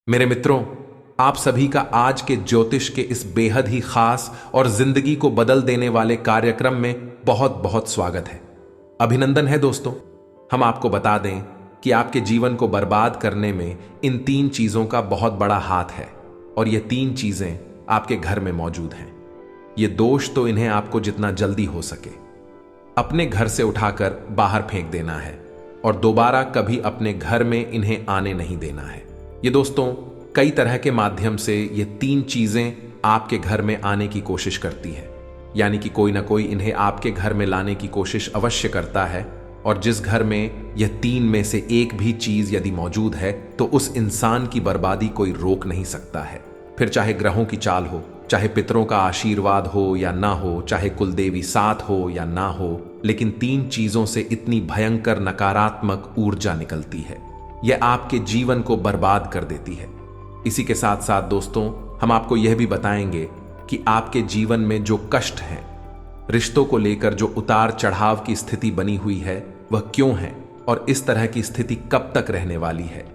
मेरे मित्रों, आप सभी का आज के ज्योतिष के इस बेहद ही खास और जिंदगी को बदल देने वाले कार्यक्रम में बहुत बहुत स्वागत है। अभिनंदन है दोस्तों। हम आपको बता दें कि आपके जीवन को बर्बाद करने में इन 3 चीजों का बहुत बड़ा हाथ है और ये 3 चीजें आपके घर में मौजूद हैं। ये दोष तो इन्हें आपको जितना जल्दी हो सके अपने घर से उठाकर बाहर फेंक देना है और दोबारा कभी अपने घर में इन्हें आने नहीं देना है। ये दोस्तों कई तरह के माध्यम से ये 3 चीजें आपके घर में आने की कोशिश करती है, यानी कि कोई ना कोई इन्हें आपके घर में लाने की कोशिश अवश्य करता है। और जिस घर में यह 3 में से एक भी चीज यदि मौजूद है तो उस इंसान की बर्बादी कोई रोक नहीं सकता है। फिर चाहे ग्रहों की चाल हो, चाहे पितरों का आशीर्वाद हो या ना हो, चाहे कुलदेवी साथ हो या ना हो, लेकिन 3 चीजों से इतनी भयंकर नकारात्मक ऊर्जा निकलती है, यह आपके जीवन को बर्बाद कर देती है। इसी के साथ साथ दोस्तों हम आपको यह भी बताएंगे कि आपके जीवन में जो कष्ट हैं, रिश्तों को लेकर जो उतार चढ़ाव की स्थिति बनी हुई है वह क्यों है और इस तरह की स्थिति कब तक रहने वाली है।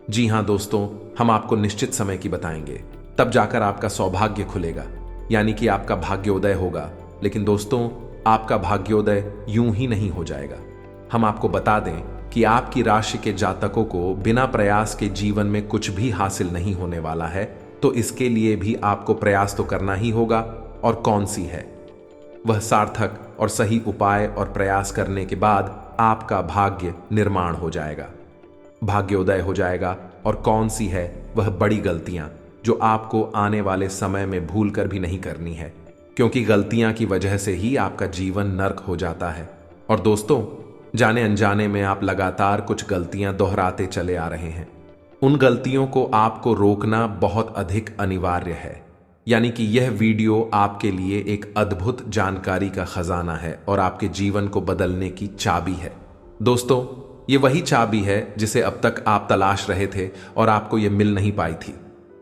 जी हां दोस्तों, हम आपको निश्चित समय की बताएंगे, तब जाकर आपका सौभाग्य खुलेगा, यानी कि आपका भाग्योदय होगा। लेकिन दोस्तों आपका भाग्योदय यूं ही नहीं हो जाएगा। हम आपको बता दें कि आपकी राशि के जातकों को बिना प्रयास के जीवन में कुछ भी हासिल नहीं होने वाला है, तो इसके लिए भी आपको प्रयास तो करना ही होगा। और कौन सी है वह सार्थक और सही उपाय और प्रयास करने के बाद आपका भाग्य निर्माण हो जाएगा, भाग्योदय हो जाएगा। और कौन सी है वह बड़ी गलतियां जो आपको आने वाले समय में भूल कर भी नहीं करनी है, क्योंकि गलतियां की वजह से ही आपका जीवन नर्क हो जाता है। और दोस्तों जाने अनजाने में आप लगातार कुछ गलतियां दोहराते चले आ रहे हैं। उन गलतियों को आपको रोकना बहुत अधिक अनिवार्य है, यानी कि यह वीडियो आपके लिए एक अद्भुत जानकारी का खजाना है और आपके जीवन को बदलने की चाबी है। दोस्तों ये वही चाबी है जिसे अब तक आप तलाश रहे थे और आपको यह मिल नहीं पाई थी।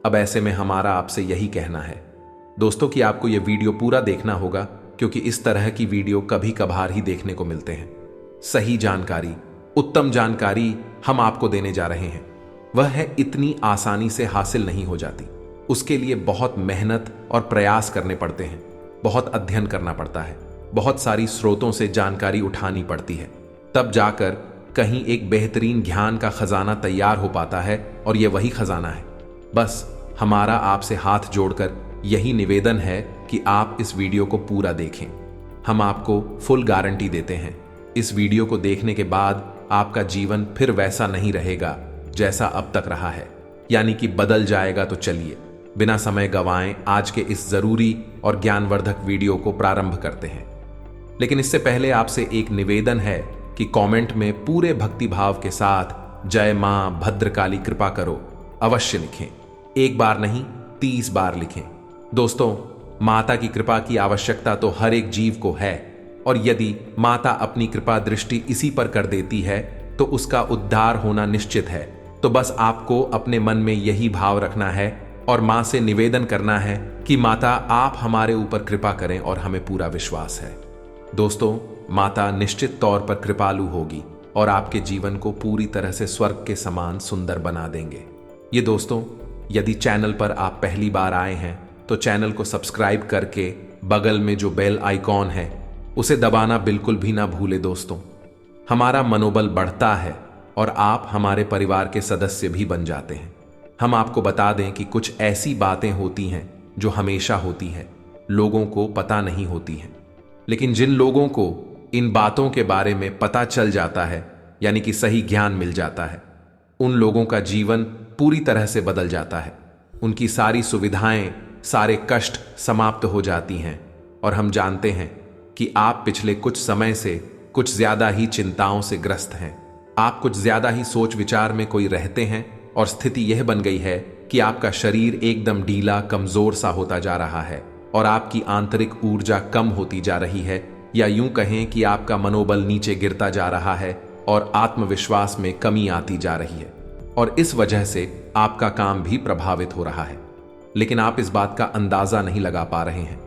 अब ऐसे में हमारा आपसे यही कहना है दोस्तों कि आपको यह वीडियो पूरा देखना होगा, क्योंकि इस तरह की वीडियो कभी कभार ही देखने को मिलते हैं। सही जानकारी, उत्तम जानकारी हम आपको देने जा रहे हैं। वह है इतनी आसानी से हासिल नहीं हो जाती, उसके लिए बहुत मेहनत और प्रयास करने पड़ते हैं, बहुत अध्ययन करना पड़ता है, बहुत सारी स्रोतों से जानकारी उठानी पड़ती है, तब जाकर कहीं एक बेहतरीन ज्ञान का खजाना तैयार हो पाता है। और यह वही खजाना है। बस हमारा आपसे हाथ जोड़कर यही निवेदन है कि आप इस वीडियो को पूरा देखें। हम आपको फुल गारंटी देते हैं, इस वीडियो को देखने के बाद आपका जीवन फिर वैसा नहीं रहेगा जैसा अब तक रहा है, यानी कि बदल जाएगा। तो चलिए बिना समय गंवाएं आज के इस जरूरी और ज्ञानवर्धक वीडियो को प्रारंभ करते हैं। लेकिन इससे पहले आपसे एक निवेदन है कि कमेंट में पूरे भक्तिभाव के साथ जय मां भद्रकाली कृपा करो अवश्य लिखें। एक बार नहीं 30 बार लिखें। दोस्तों माता की कृपा की आवश्यकता तो हर एक जीव को है, और यदि माता अपनी कृपा दृष्टि इसी पर कर देती है तो उसका उद्धार होना निश्चित है। तो बस आपको अपने मन में यही भाव रखना है और मां से निवेदन करना है कि माता आप हमारे ऊपर कृपा करें, और हमें पूरा विश्वास है दोस्तों माता निश्चित तौर पर कृपालु होगी और आपके जीवन को पूरी तरह से स्वर्ग के समान सुंदर बना देंगे। ये दोस्तों यदि चैनल पर आप पहली बार आए हैं तो चैनल को सब्सक्राइब करके बगल में जो बेल आइकॉन है उसे दबाना बिल्कुल भी ना भूले। दोस्तों हमारा मनोबल बढ़ता है और आप हमारे परिवार के सदस्य भी बन जाते हैं। हम आपको बता दें कि कुछ ऐसी बातें होती हैं जो हमेशा होती हैं, लोगों को पता नहीं होती हैं, लेकिन जिन लोगों को इन बातों के बारे में पता चल जाता है, यानी कि सही ज्ञान मिल जाता है, उन लोगों का जीवन पूरी तरह से बदल जाता है। उनकी सारी सुविधाएं, सारे कष्ट समाप्त हो जाती हैं। और हम जानते हैं कि आप पिछले कुछ समय से कुछ ज्यादा ही चिंताओं से ग्रस्त हैं। आप कुछ ज्यादा ही सोच विचार में कोई रहते हैं और स्थिति यह बन गई है कि आपका शरीर एकदम ढीला कमजोर सा होता जा रहा है और आपकी आंतरिक ऊर्जा कम होती जा रही है, या यूं कहें कि आपका मनोबल नीचे गिरता जा रहा है और आत्मविश्वास में कमी आती जा रही है, और इस वजह से आपका काम भी प्रभावित हो रहा है। लेकिन आप इस बात का अंदाजा नहीं लगा पा रहे हैं।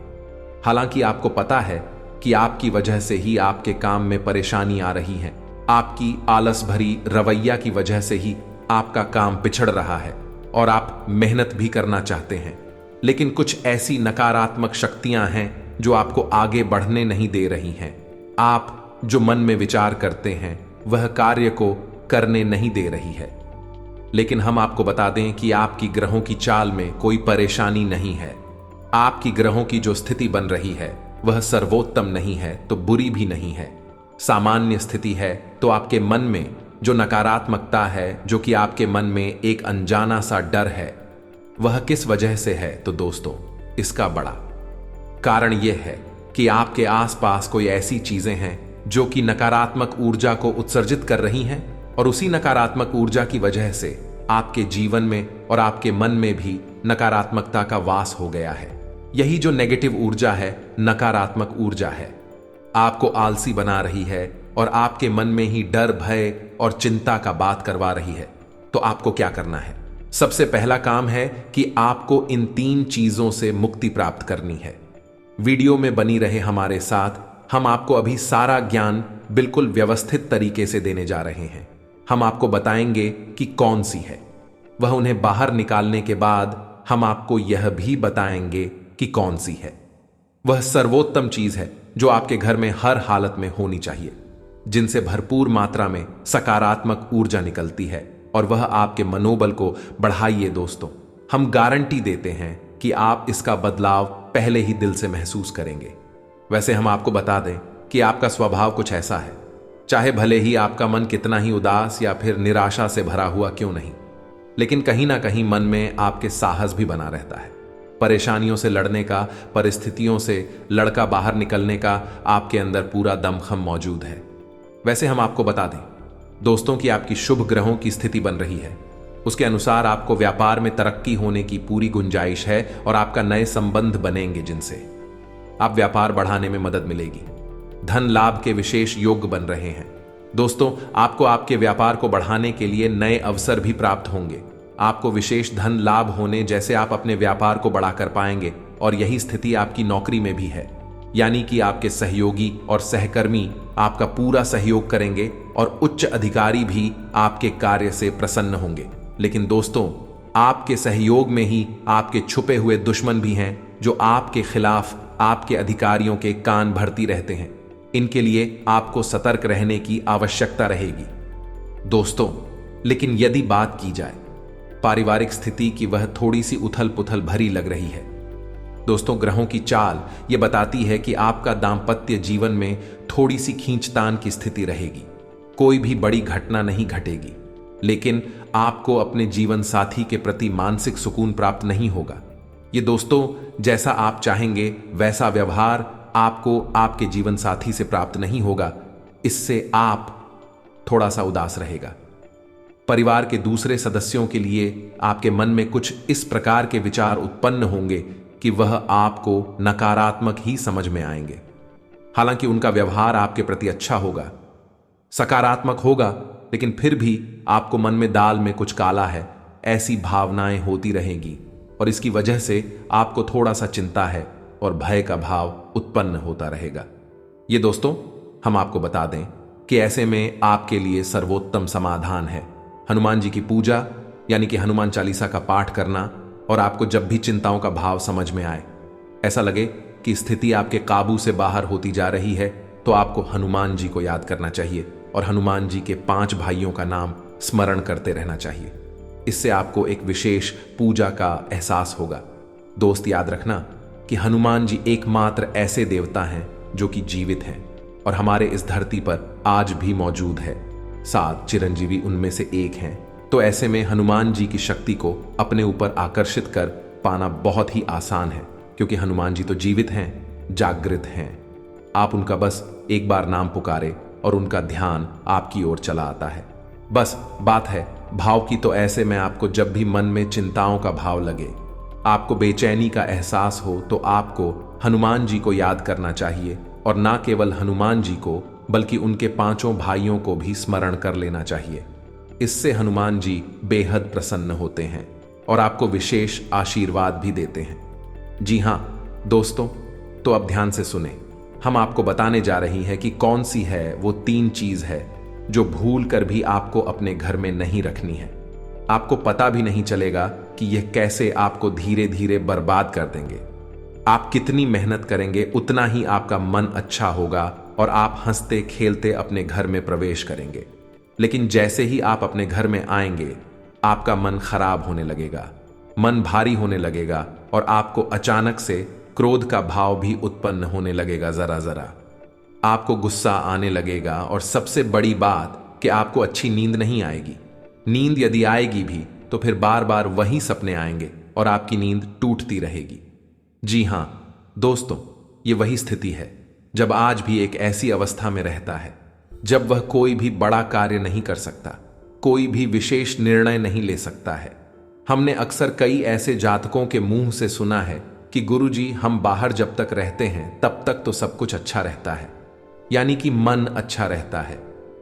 हालांकि आपको पता है कि आपकी वजह से ही आपके काम में परेशानी आ रही है, आपकी आलस भरी रवैया की वजह से ही आपका काम पिछड़ रहा है, और आप मेहनत भी करना चाहते हैं, लेकिन कुछ ऐसी नकारात्मक शक्तियां हैं जो आपको आगे बढ़ने नहीं दे रही हैं। आप जो मन में विचार करते हैं वह कार्य को करने नहीं दे रही है। लेकिन हम आपको बता दें कि आपकी ग्रहों की चाल में कोई परेशानी नहीं है। आपकी ग्रहों की जो स्थिति बन रही है वह सर्वोत्तम नहीं है तो बुरी भी नहीं है, सामान्य स्थिति है। तो आपके मन में जो नकारात्मकता है, जो कि आपके मन में एक अनजाना सा डर है, वह किस वजह से है? तो दोस्तों, इसका बड़ा कारण यह है कि आपके आसपास कोई ऐसी चीजें हैं जो कि नकारात्मक ऊर्जा को उत्सर्जित कर रही हैं, और उसी नकारात्मक ऊर्जा की वजह से आपके जीवन में और आपके मन में भी नकारात्मकता का वास हो गया है। यही जो नेगेटिव ऊर्जा है, नकारात्मक ऊर्जा है, आपको आलसी बना रही है और आपके मन में ही डर, भय और चिंता का बात करवा रही है। तो आपको क्या करना है? सबसे पहला काम है कि आपको इन 3 चीजों से मुक्ति प्राप्त करनी है। वीडियो में बनी रहे हमारे साथ, हम आपको अभी सारा ज्ञान बिल्कुल व्यवस्थित तरीके से देने जा रहे हैं। हम आपको बताएंगे कि कौन सी है, वह उन्हें बाहर निकालने के बाद हम आपको यह भी बताएंगे कि कौन सी है वह सर्वोत्तम चीज है जो आपके घर में हर हालत में होनी चाहिए, जिनसे भरपूर मात्रा में सकारात्मक ऊर्जा निकलती है और वह आपके मनोबल को बढ़ाइए। दोस्तों, हम गारंटी देते हैं कि आप इसका बदलाव पहले ही दिल से महसूस करेंगे। वैसे हम आपको बता दें कि आपका स्वभाव कुछ ऐसा है, चाहे भले ही आपका मन कितना ही उदास या फिर निराशा से भरा हुआ क्यों नहीं, लेकिन कहीं ना कहीं मन में आपके साहस भी बना रहता है। परेशानियों से लड़ने का, परिस्थितियों से लड़का बाहर निकलने का आपके अंदर पूरा दमखम मौजूद है। वैसे हम आपको बता दें दोस्तों कि आपकी शुभ ग्रहों की स्थिति बन रही है, उसके अनुसार आपको व्यापार में तरक्की होने की पूरी गुंजाइश है और आपका नए संबंध बनेंगे जिनसे आप व्यापार बढ़ाने में मदद मिलेगी। धन लाभ के विशेष योग बन रहे हैं। दोस्तों, आपको आपके व्यापार को बढ़ाने के लिए नए अवसर भी प्राप्त होंगे। आपको विशेष धन लाभ होने जैसे आप अपने व्यापार को बढ़ा कर पाएंगे, और यही स्थिति आपकी नौकरी में भी है, यानी कि आपके सहयोगी और सहकर्मी आपका पूरा सहयोग करेंगे और उच्च अधिकारी भी आपके कार्य से प्रसन्न होंगे। लेकिन दोस्तों, आपके सहयोग में ही आपके छुपे हुए दुश्मन भी हैं जो आपके खिलाफ आपके अधिकारियों के कान भरती रहते हैं। इनके लिए आपको सतर्क रहने की आवश्यकता रहेगी। दोस्तों, लेकिन यदि बात की जाए पारिवारिक स्थिति की, वह थोड़ी सी उथल पुथल भरी लग रही है। दोस्तों, ग्रहों की चाल यह बताती है कि आपका दांपत्य जीवन में थोड़ी सी खींचतान की स्थिति रहेगी। कोई भी बड़ी घटना नहीं घटेगी, लेकिन आपको अपने जीवन साथी के प्रति मानसिक सुकून प्राप्त नहीं होगा। ये दोस्तों, जैसा आप चाहेंगे वैसा व्यवहार आपको आपके जीवन साथी से प्राप्त नहीं होगा। इससे आप थोड़ा सा उदास रहेगा। परिवार के दूसरे सदस्यों के लिए आपके मन में कुछ इस प्रकार के विचार उत्पन्न होंगे कि वह आपको नकारात्मक ही समझ में आएंगे। हालांकि उनका व्यवहार आपके प्रति अच्छा होगा, सकारात्मक होगा, लेकिन फिर भी आपको मन में दाल में कुछ काला है, ऐसी भावनाएं होती रहेंगी और इसकी वजह से आपको थोड़ा सा चिंता है और भय का भाव उत्पन्न होता रहेगा। ये दोस्तों, हम आपको बता दें कि ऐसे में आपके लिए सर्वोत्तम समाधान है हनुमान जी की पूजा, यानी कि हनुमान चालीसा का पाठ करना। और आपको जब भी चिंताओं का भाव समझ में आए, ऐसा लगे कि स्थिति आपके काबू से बाहर होती जा रही है, तो आपको हनुमान जी को याद करना चाहिए और हनुमान जी के 5 भाइयों का नाम स्मरण करते रहना चाहिए। इससे आपको एक विशेष पूजा का एहसास होगा। दोस्त, याद रखना कि हनुमान जी एकमात्र ऐसे देवता हैं जो कि जीवित हैं और हमारे इस धरती पर आज भी मौजूद है। 7 चिरंजीवी उनमें से एक हैं। तो ऐसे में हनुमान जी की शक्ति को अपने ऊपर आकर्षित कर पाना बहुत ही आसान है, क्योंकि हनुमान जी तो जीवित हैं, जागृत हैं। आप उनका बस एक बार नाम पुकारे और उनका ध्यान आपकी ओर चला आता है। बस बात है भाव की। तो ऐसे में आपको जब भी मन में चिंताओं का भाव लगे, आपको बेचैनी का एहसास हो, तो आपको हनुमान जी को याद करना चाहिए। और ना केवल हनुमान जी को, बल्कि उनके 5 भाइयों को भी स्मरण कर लेना चाहिए। इससे हनुमान जी बेहद प्रसन्न होते हैं और आपको विशेष आशीर्वाद भी देते हैं। जी हां दोस्तों, तो अब ध्यान से सुने। हम आपको बताने जा रही हैं कि कौन सी है वो 3 चीज है जो भूल कर भी आपको अपने घर में नहीं रखनी है। आपको पता भी नहीं चलेगा कि यह कैसे आपको धीरे धीरे बर्बाद कर देंगे। आप कितनी मेहनत करेंगे उतना ही आपका मन अच्छा होगा और आप हंसते खेलते अपने घर में प्रवेश करेंगे। लेकिन जैसे ही आप अपने घर में आएंगे, आपका मन खराब होने लगेगा, मन भारी होने लगेगा और आपको अचानक से क्रोध का भाव भी उत्पन्न होने लगेगा। जरा जरा आपको गुस्सा आने लगेगा और सबसे बड़ी बात कि आपको अच्छी नींद नहीं आएगी। नींद यदि आएगी भी तो फिर बार बार वही सपने आएंगे और आपकी नींद टूटती रहेगी। जी हां दोस्तों, ये वही स्थिति है जब आज भी एक ऐसी अवस्था में रहता है जब वह कोई भी बड़ा कार्य नहीं कर सकता, कोई भी विशेष निर्णय नहीं ले सकता है। हमने अक्सर कई ऐसे जातकों के मुंह से सुना है कि गुरुजी, हम बाहर जब तक रहते हैं तब तक तो सब कुछ अच्छा रहता है, यानी कि मन अच्छा रहता है,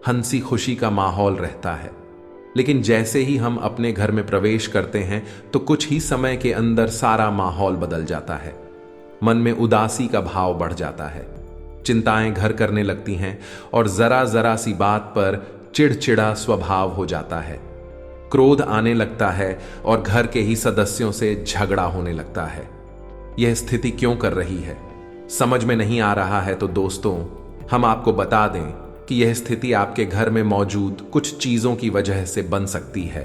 हंसी खुशी का माहौल रहता है। लेकिन जैसे ही हम अपने घर में प्रवेश करते हैं तो कुछ ही समय के अंदर सारा माहौल बदल जाता है। मन में उदासी का भाव बढ़ जाता है, चिंताएं घर करने लगती हैं और जरा जरा सी बात पर चिड़चिड़ा स्वभाव हो जाता है। क्रोध आने लगता है और घर के ही सदस्यों से झगड़ा होने लगता है। यह स्थिति क्यों कर रही है, समझ में नहीं आ रहा है तो दोस्तों, हम आपको बता दें कि यह स्थिति आपके घर में मौजूद कुछ चीजों की वजह से बन सकती है।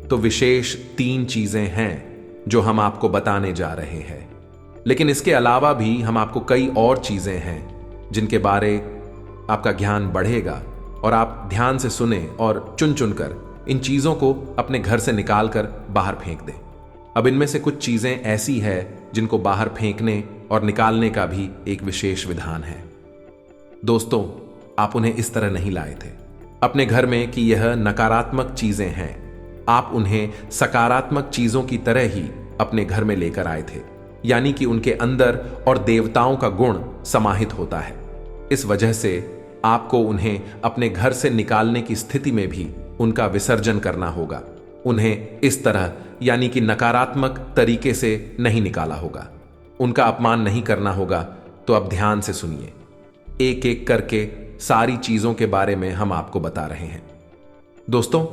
तो विशेष 3 चीजें हैं जो हम आपको बताने जा रहे हैं। लेकिन इसके अलावा भी हम आपको कई और चीजें हैं जिनके बारे आपका ज्ञान बढ़ेगा और आप ध्यान से सुने और चुन चुन कर इन चीजों को अपने घर से निकाल कर बाहर फेंक दें। अब इनमें से कुछ चीजें ऐसी है जिनको बाहर फेंकने और निकालने का भी एक विशेष विधान है। दोस्तों, आप उन्हें इस तरह नहीं लाए थे अपने घर में कि यह नकारात्मक चीजें हैं। आप उन्हें सकारात्मक चीजों की तरह ही अपने घर में लेकर आए थे, यानी कि उनके अंदर और देवताओं का गुण समाहित होता है। इस वजह से आपको उन्हें अपने घर से निकालने की स्थिति में भी उनका विसर्जन करना होगा। उन्हें इस तरह यानी कि नकारात्मक तरीके से नहीं निकाला होगा, उनका अपमान नहीं करना होगा। तो अब ध्यान से सुनिए, एक एक करके सारी चीजों के बारे में हम आपको बता रहे हैं। दोस्तों,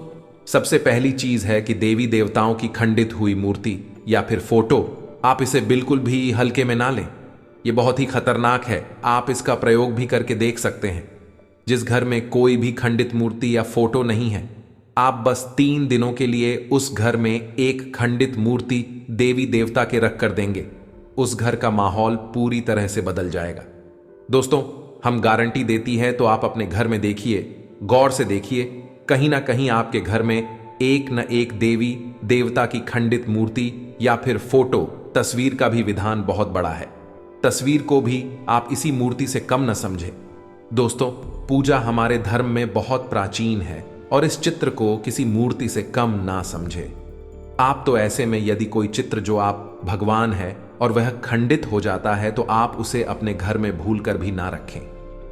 सबसे पहली चीज है कि देवी देवताओं की खंडित हुई मूर्ति या फिर फोटो, आप इसे बिल्कुल भी हल्के में ना लें। यह बहुत ही खतरनाक है। आप इसका प्रयोग भी करके देख सकते हैं। जिस घर में कोई भी खंडित मूर्ति या फोटो नहीं है, आप बस 3 दिनों के लिए उस घर में एक खंडित मूर्ति देवी देवता के रख कर देंगे, उस घर का माहौल पूरी तरह से बदल जाएगा। दोस्तों, हम गारंटी देती है, तो आप अपने घर में देखिए, गौर से देखिए, कहीं ना कहीं आपके घर में एक न एक देवी देवता की खंडित मूर्ति या फिर फोटो, तस्वीर का भी विधान बहुत बड़ा है। तस्वीर को भी आप इसी मूर्ति से कम न समझे। दोस्तों, पूजा हमारे धर्म में बहुत प्राचीन है और इस चित्र को किसी मूर्ति से कम ना समझे। आप तो ऐसे में यदि कोई चित्र जो आप भगवान है और वह खंडित हो जाता है तो आप उसे अपने घर में भूल कर भी ना रखें।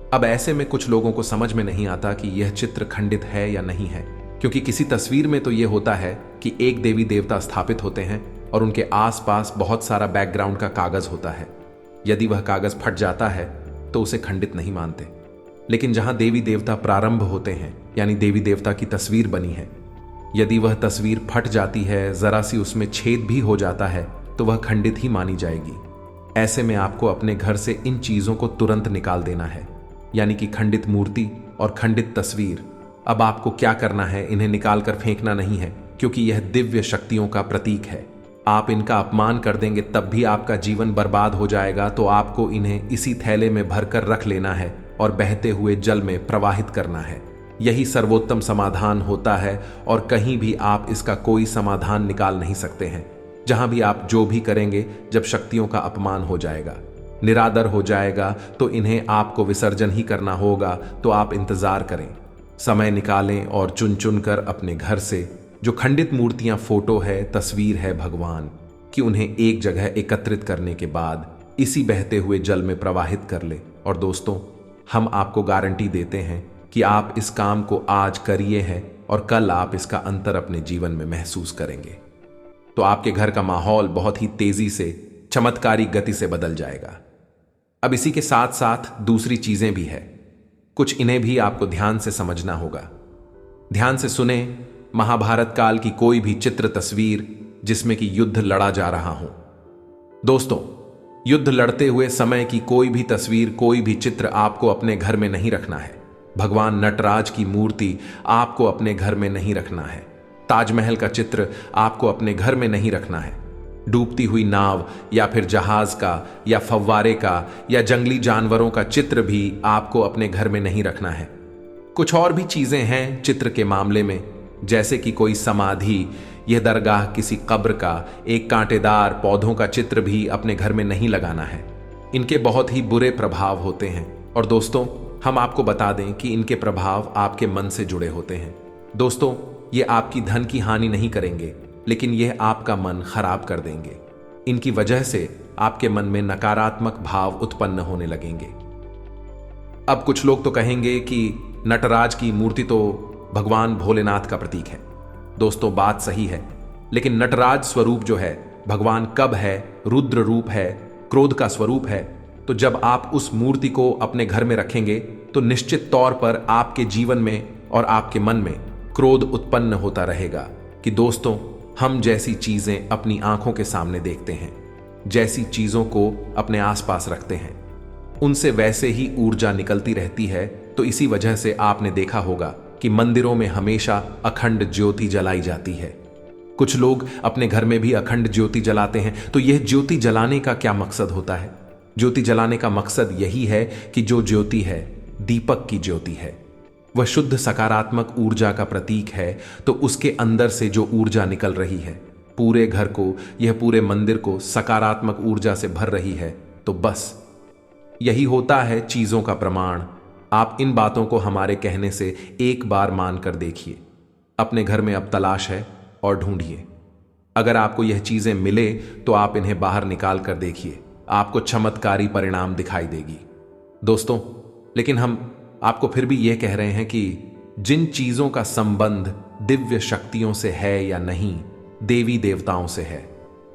अब ऐसे में कुछ लोगों को समझ में नहीं आता कि यह चित्र खंडित है या नहीं है, क्योंकि किसी तस्वीर में तो यह होता है कि एक देवी देवता स्थापित होते हैं और उनके आसपास बहुत सारा बैकग्राउंड का कागज होता है। यदि वह कागज फट जाता है तो उसे खंडित नहीं मानते। लेकिन जहां देवी देवता प्रारंभ होते हैं, यानी देवी देवता की तस्वीर बनी है, यदि वह तस्वीर फट जाती है, जरा सी उसमें छेद भी हो जाता है, तो वह खंडित ही मानी जाएगी। ऐसे में आपको अपने घर से इन चीजों को तुरंत निकाल देना है, यानी कि खंडित मूर्ति और खंडित तस्वीर। अब आपको क्या करना है, इन्हें निकालकर फेंकना नहीं है, क्योंकि यह दिव्य शक्तियों का प्रतीक है। आप इनका अपमान कर देंगे तब भी आपका जीवन बर्बाद हो जाएगा। तो आपको इन्हें इसी थैले में भरकर रख लेना है और बहते हुए जल में प्रवाहित करना है। यही सर्वोत्तम समाधान होता है और कहीं भी आप इसका कोई समाधान निकाल नहीं सकते हैं। जहां भी आप जो भी करेंगे, जब शक्तियों का अपमान हो जाएगा, निरादर हो जाएगा, तो इन्हें आपको विसर्जन ही करना होगा। तो आप इंतजार करें, समय निकालें और चुन चुन कर अपने घर से जो खंडित मूर्तियां, फोटो है, तस्वीर है भगवान कि उन्हें एक जगह एकत्रित करने के बाद इसी बहते हुए जल में प्रवाहित कर ले। और दोस्तों, हम आपको गारंटी देते हैं कि आप इस काम को आज करिए हैं और कल आप इसका अंतर अपने जीवन में महसूस करेंगे। तो आपके घर का माहौल बहुत ही तेजी से, चमत्कारी गति से बदल जाएगा। अब इसी के साथ साथ दूसरी चीजें भी है, कुछ इन्हें भी आपको ध्यान से समझना होगा। ध्यान से सुने महाभारत काल की कोई भी चित्र तस्वीर जिसमें कि युद्ध लड़ा जा रहा हो। दोस्तों, युद्ध लड़ते हुए समय की कोई भी तस्वीर, कोई भी चित्र आपको अपने घर में नहीं रखना है। भगवान नटराज की मूर्ति आपको अपने घर में नहीं रखना है। ताजमहल का चित्र आपको अपने घर में नहीं रखना है। डूबती हुई नाव या फिर जहाज का या फव्वारे का या जंगली जानवरों का चित्र भी आपको अपने घर में नहीं रखना है। कुछ और भी चीजें हैं चित्र के मामले में, जैसे कि कोई समाधि, यह दरगाह, किसी कब्र का, एक कांटेदार पौधों का चित्र भी अपने घर में नहीं लगाना है। इनके बहुत ही बुरे प्रभाव होते हैं और दोस्तों, हम आपको बता दें कि इनके प्रभाव आपके मन से जुड़े होते हैं। दोस्तों, ये आपकी धन की हानि नहीं करेंगे, लेकिन यह आपका मन खराब कर देंगे। इनकी वजह से आपके मन में नकारात्मक भाव उत्पन्न होने लगेंगे। अब कुछ लोग तो कहेंगे कि नटराज की मूर्ति तो भगवान भोलेनाथ का प्रतीक है। दोस्तों, बात सही है, लेकिन नटराज स्वरूप जो है, भगवान कब है, रुद्र रूप है, क्रोध का स्वरूप है। तो जब आप उस मूर्ति को अपने घर में रखेंगे तो निश्चित तौर पर आपके जीवन में और आपके मन में क्रोध उत्पन्न होता रहेगा कि दोस्तों, हम जैसी चीजें अपनी आंखों के सामने देखते हैं, जैसी चीजों को अपने आसपास रखते हैं, उनसे वैसे ही ऊर्जा निकलती रहती है। तो इसी वजह से आपने देखा होगा कि मंदिरों में हमेशा अखंड ज्योति जलाई जाती है। कुछ लोग अपने घर में भी अखंड ज्योति जलाते हैं। तो यह ज्योति जलाने का क्या मकसद होता है? ज्योति जलाने का मकसद यही है कि जो ज्योति है, दीपक की ज्योति है, वह शुद्ध सकारात्मक ऊर्जा का प्रतीक है। तो उसके अंदर से जो ऊर्जा निकल रही है, पूरे घर को, यह पूरे मंदिर को सकारात्मक ऊर्जा से भर रही है। तो बस यही होता है चीजों का प्रमाण। आप इन बातों को हमारे कहने से एक बार मानकर देखिए। अपने घर में अब तलाश है और ढूंढिए। अगर आपको यह चीजें मिले तो आप इन्हें बाहर निकाल कर देखिए, आपको चमत्कारी परिणाम दिखाई देगी। दोस्तों, लेकिन हम आपको फिर भी यह कह रहे हैं कि जिन चीजों का संबंध दिव्य शक्तियों से है या नहीं, देवी देवताओं से है,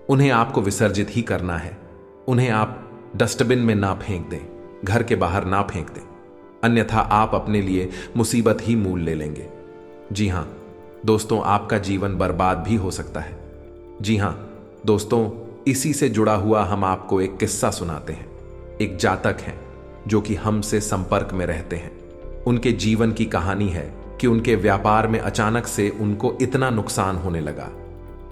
उन्हें आपको विसर्जित ही करना है। उन्हें आप डस्टबिन में ना फेंक दें, घर के बाहर ना फेंक दें, अन्यथा आप अपने लिए मुसीबत ही मूल ले लेंगे। जी हां दोस्तों, आपका जीवन बर्बाद भी हो सकता है। जी हां दोस्तों, इसी से जुड़ा हुआ हम आपको एक किस्सा सुनाते हैं। एक जातक हैं जो कि हमसे संपर्क में रहते हैं। उनके जीवन की कहानी है कि उनके व्यापार में अचानक से उनको इतना नुकसान होने लगा,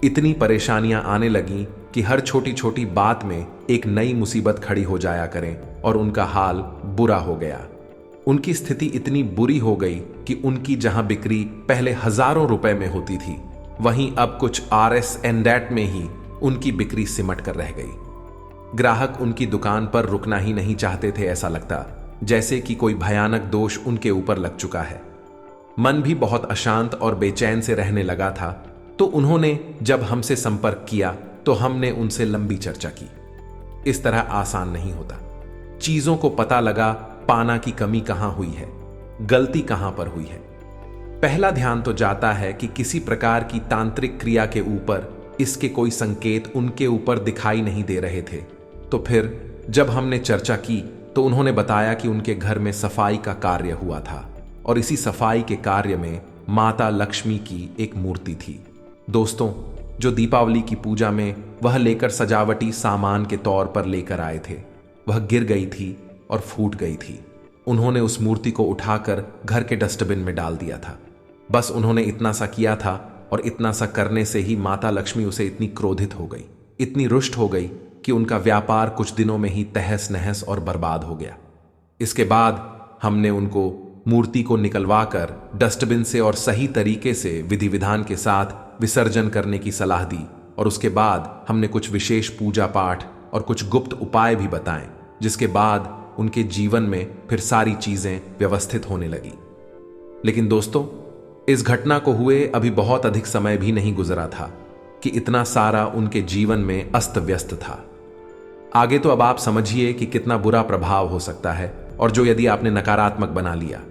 इतनी परेशानियां आने लगी कि हर छोटी छोटी बात में एक नई मुसीबत खड़ी हो जाया करें और उनका हाल बुरा हो गया। उनकी स्थिति इतनी बुरी हो गई कि उनकी जहां बिक्री पहले हजारों रुपए में होती थी, वहीं अब कुछ RS and that में ही उनकी बिक्री सिमट कर रह गई। ग्राहक उनकी दुकान पर रुकना ही नहीं चाहते थे। ऐसा लगता जैसे कि कोई भयानक दोष उनके ऊपर लग चुका है। मन भी बहुत अशांत और बेचैन से रहने लगा था। तो उन्होंने जब हमसे संपर्क किया तो हमने उनसे लंबी चर्चा की। इस तरह आसान नहीं होता। चीजों को पता लगा पाना की कमी कहां हुई है, गलती कहां पर हुई है। पहला ध्यान तो जाता है कि किसी प्रकार की तांत्रिक क्रिया के ऊपर इसके कोई संकेत उनके ऊपर दिखाई नहीं दे रहे थे। तो फिर जब हमने चर्चा की तो उन्होंने बताया कि उनके घर में सफाई का कार्य हुआ था और इसी सफाई के कार्य में माता लक्ष्मी की एक मूर्ति थी। दोस्तों, जो दीपावली की पूजा में वह लेकर सजावटी सामान के तौर पर लेकर आए थे, वह गिर गई थी और फूट गई थी। उन्होंने उस मूर्ति को उठाकर घर के डस्टबिन में डाल दिया था। बस उन्होंने इतना सा किया था और इतना सा करने से ही माता लक्ष्मी उसे इतनी क्रोधित हो गई, इतनी रुष्ट हो गई कि उनका व्यापार कुछ दिनों में ही तहस नहस और बर्बाद हो गया। इसके बाद हमने उनको मूर्ति को निकलवाकर डस्टबिन से और सही तरीके से विधि विधान के साथ विसर्जन करने की सलाह दी और उसके बाद हमने कुछ विशेष पूजा पाठ और कुछ गुप्त उपाय भी बताएं, जिसके बाद उनके जीवन में फिर सारी चीजें व्यवस्थित होने लगी। लेकिन दोस्तों, इस घटना को हुए अभी बहुत अधिक समय भी नहीं गुजरा था कि इतना सारा उनके जीवन में अस्त व्यस्त था। आगे तो अब आप समझिए कि कितना बुरा प्रभाव हो सकता है, और जो यदि आपने नकारात्मक बना लिया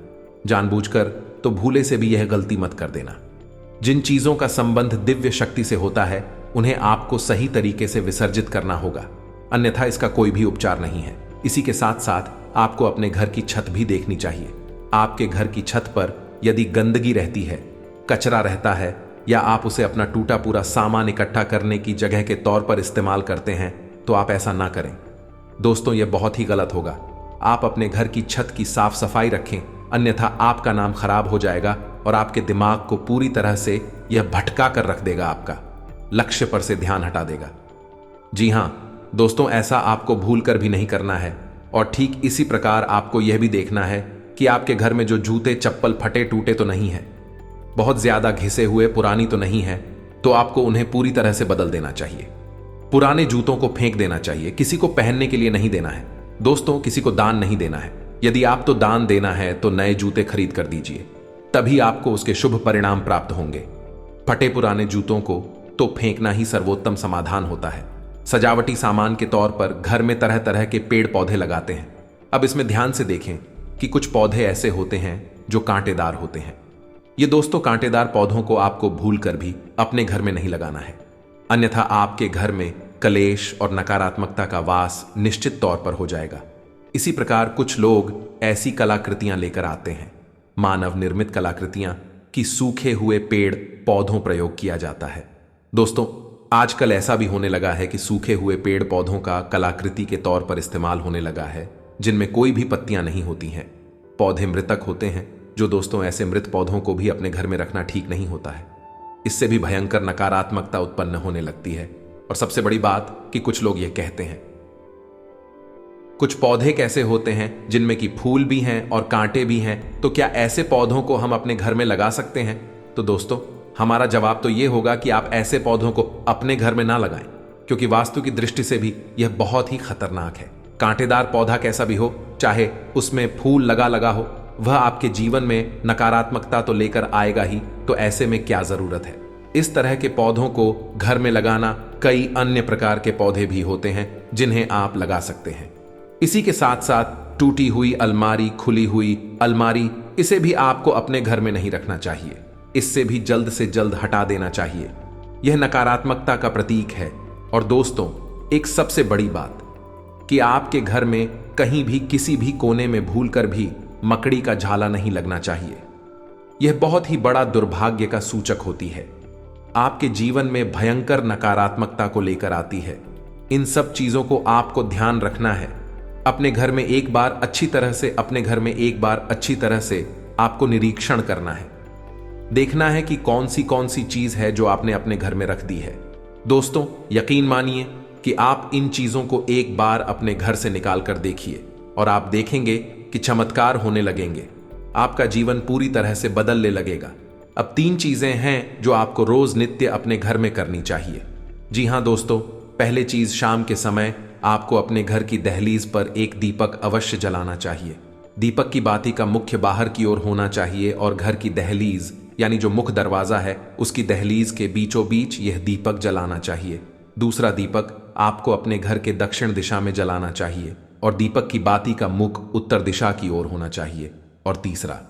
जानबूझकर, तो भूले से भी यह गलती मत कर देना। जिन चीजों का संबंध दिव्य शक्ति से होता है, उन्हें आपको सही तरीके से विसर्जित करना होगा, अन्यथा इसका कोई भी उपचार नहीं है। इसी के साथ साथ आपको अपने घर की छत भी देखनी चाहिए। आपके घर की छत पर यदि गंदगी रहती है, कचरा रहता है, या आप उसे अपना टूटा पूरा सामान इकट्ठा करने की जगह के तौर पर इस्तेमाल करते हैं तो आप ऐसा ना करें। दोस्तों, यह बहुत ही गलत होगा। आप अपने घर की छत की साफ सफाई रखें, अन्यथा आपका नाम खराब हो जाएगा और आपके दिमाग को पूरी तरह से यह भटका कर रख देगा, आपका लक्ष्य पर से ध्यान हटा देगा। जी हां दोस्तों, ऐसा आपको भूल कर भी नहीं करना है। और ठीक इसी प्रकार आपको यह भी देखना है कि आपके घर में जो जूते चप्पल फटे टूटे तो नहीं है, बहुत ज्यादा घिसे हुए पुरानी तो नहीं है, तो आपको उन्हें पूरी तरह से बदल देना चाहिए। पुराने जूतों को फेंक देना चाहिए, किसी को पहनने के लिए नहीं देना है। दोस्तों, किसी को दान नहीं देना है। यदि आप तो दान देना है तो नए जूते खरीद कर दीजिए, तभी आपको उसके शुभ परिणाम प्राप्त होंगे। फटे पुराने जूतों को तो फेंकना ही सर्वोत्तम समाधान होता है। सजावटी सामान के तौर पर घर में तरह तरह के पेड़ पौधे लगाते हैं। अब इसमें ध्यान से देखें कि कुछ पौधे ऐसे होते हैं जो कांटेदार होते हैं। ये दोस्तों, कांटेदार पौधों को आपको भूल कर भी अपने घर में नहीं लगाना है, अन्यथा आपके घर में कलेश और नकारात्मकता का वास निश्चित तौर पर हो जाएगा। इसी प्रकार कुछ लोग ऐसी कलाकृतियां लेकर आते हैं, मानव निर्मित कलाकृतियां, कि सूखे हुए पेड़ पौधों प्रयोग किया जाता है। दोस्तों, आजकल ऐसा भी होने लगा है कि सूखे हुए पेड़ पौधों का कलाकृति के तौर पर इस्तेमाल होने लगा है, जिनमें कोई भी पत्तियां नहीं होती हैं। पौधे मृतक होते हैं, जो दोस्तों ऐसे मृत पौधों को भी अपने घर में रखना ठीक नहीं होता है। इससे भी भयंकर नकारात्मकता उत्पन्न होने लगती है। और सबसे बड़ी बात कि कुछ लोग ये कहते हैं, कुछ पौधे कैसे होते हैं जिनमें कि फूल भी हैं और कांटे भी हैं, तो क्या ऐसे पौधों को हम अपने घर में लगा सकते हैं? तो दोस्तों, हमारा जवाब तो यह होगा कि आप ऐसे पौधों को अपने घर में ना लगाएं, क्योंकि वास्तु की दृष्टि से भी यह बहुत ही खतरनाक है। कांटेदार पौधा कैसा भी हो, चाहे उसमें फूल लगा लगा हो, वह आपके जीवन में नकारात्मकता तो लेकर आएगा ही, तो ऐसे में क्या जरूरत है? इस तरह के पौधों को घर में लगाना, कई अन्य प्रकार के पौधे भी होते हैं जिन्हें आप लगा सकते हैं। इसी के साथ साथ टूटी हुई अलमारी, खुली हुई अलमारी, इसे भी आपको अपने घर में नहीं रखना चाहिए। इससे भी जल्द से जल्द हटा देना चाहिए। यह नकारात्मकता का प्रतीक है। और दोस्तों, एक सबसे बड़ी बात कि आपके घर में कहीं भी किसी भी कोने में भूलकर भी मकड़ी का झाला नहीं लगना चाहिए। यह बहुत ही बड़ा दुर्भाग्य का सूचक होती है, आपके जीवन में भयंकर नकारात्मकता को लेकर आती है। इन सब चीजों को आपको ध्यान रखना है। अपने घर में एक बार अच्छी तरह से आपको निरीक्षण करना है, देखना है कि कौन सी चीज है जो आपने अपने घर में रख दी है। दोस्तों, यकीन मानिए कि आप इन चीजों को एक बार अपने घर से निकाल कर देखिए और आप देखेंगे कि चमत्कार होने लगेंगे। आपका जीवन पूरी तरह से बदलने लगेगा। अब 3 चीजें हैं जो आपको रोज नित्य अपने घर में करनी चाहिए। जी हां दोस्तों, पहले चीज, शाम के समय आपको अपने घर की दहलीज पर एक दीपक अवश्य जलाना चाहिए। दीपक की बाती का मुख्य बाहर की ओर होना चाहिए और घर की दहलीज यानी जो मुख्य दरवाजा है उसकी दहलीज के बीचों बीच यह दीपक जलाना चाहिए। दूसरा दीपक आपको अपने घर के दक्षिण दिशा में जलाना चाहिए और दीपक की बाती का मुख उत्तर दिशा की ओर होना चाहिए। और तीसरा,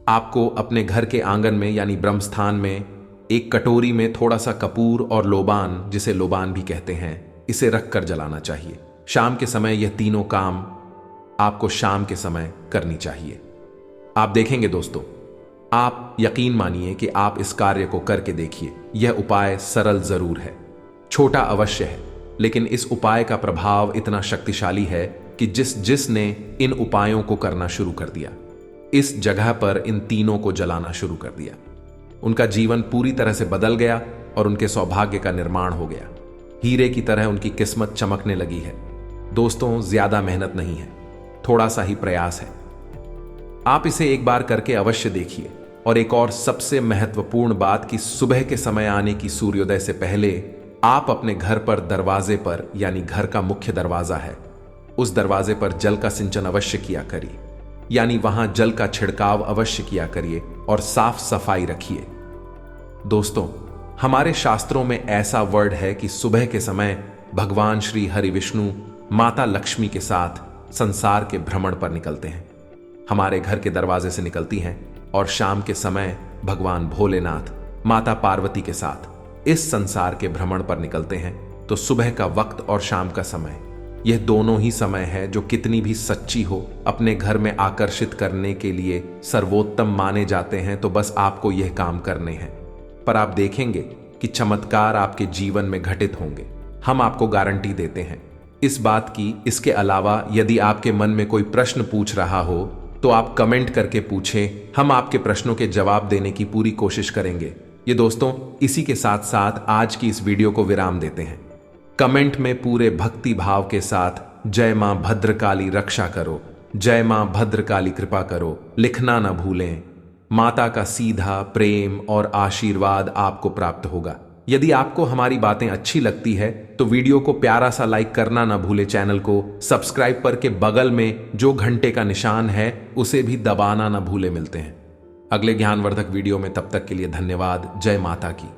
आपको अपने घर के आंगन में यानी ब्रह्मस्थान में एक कटोरी में थोड़ा सा कपूर और लोबान, जिसे लोबान भी कहते हैं, इसे रखकर जलाना चाहिए। शाम के समय यह तीनों काम आपको शाम के समय करनी चाहिए। आप देखेंगे दोस्तों, आप यकीन मानिए कि आप इस कार्य को करके देखिए। यह उपाय सरल जरूर है, छोटा अवश्य है, लेकिन इस उपाय का प्रभाव इतना शक्तिशाली है कि जिसने इन उपायों को करना शुरू कर दिया, इस जगह पर इन तीनों को जलाना शुरू कर दिया, उनका जीवन पूरी तरह से बदल गया और उनके सौभाग्य का निर्माण हो गया। हीरे की तरह उनकी किस्मत चमकने लगी है। दोस्तों, ज्यादा मेहनत नहीं है, थोड़ा सा ही प्रयास है। आप इसे एक बार करके अवश्य देखिए। और एक और सबसे महत्वपूर्ण बात कि सुबह के समय आने की सूर्योदय से पहले आप अपने घर पर दरवाजे पर, यानी घर का मुख्य दरवाजा है, उस दरवाजे पर जल का सिंचन अवश्य किया करिए, यानी वहां जल का छिड़काव अवश्य किया करिए और साफ सफाई रखिए। दोस्तों, हमारे शास्त्रों में ऐसा वर्ड है कि सुबह के समय भगवान श्री हरि विष्णु माता लक्ष्मी के साथ संसार के भ्रमण पर निकलते हैं। हमारे घर के दरवाजे से निकलती हैं और शाम के समय भगवान भोलेनाथ माता पार्वती के साथ इस संसार के भ्रमण पर निकलते हैं। तो सुबह का वक्त और शाम का समय, यह दोनों ही समय है जो कितनी भी सच्ची हो, अपने घर में आकर्षित करने के लिए सर्वोत्तम माने जाते हैं। तो बस आपको यह काम करने हैं। पर आप देखेंगे कि चमत्कार आपके जीवन में घटित होंगे। हम आपको गारंटी देते हैं इस बात की। इसके अलावा यदि आपके मन में कोई प्रश्न पूछ रहा हो तो आप कमेंट करके पूछें, हम आपके प्रश्नों के जवाब देने की पूरी कोशिश करेंगे। ये दोस्तों, इसी के साथ साथ आज की इस वीडियो को विराम देते हैं। कमेंट में पूरे भक्ति भाव के साथ जय मां भद्रकाली रक्षा करो, जय मां भद्रकाली कृपा करो लिखना न भूलें। माता का सीधा प्रेम और आशीर्वाद आपको प्राप्त होगा। यदि आपको हमारी बातें अच्छी लगती है तो वीडियो को प्यारा सा लाइक करना ना भूले, चैनल को सब्सक्राइब पर के बगल में जो घंटे का निशान है उसे भी दबाना ना भूले। मिलते हैं अगले ज्ञानवर्धक वीडियो में, तब तक के लिए धन्यवाद। जय माता की।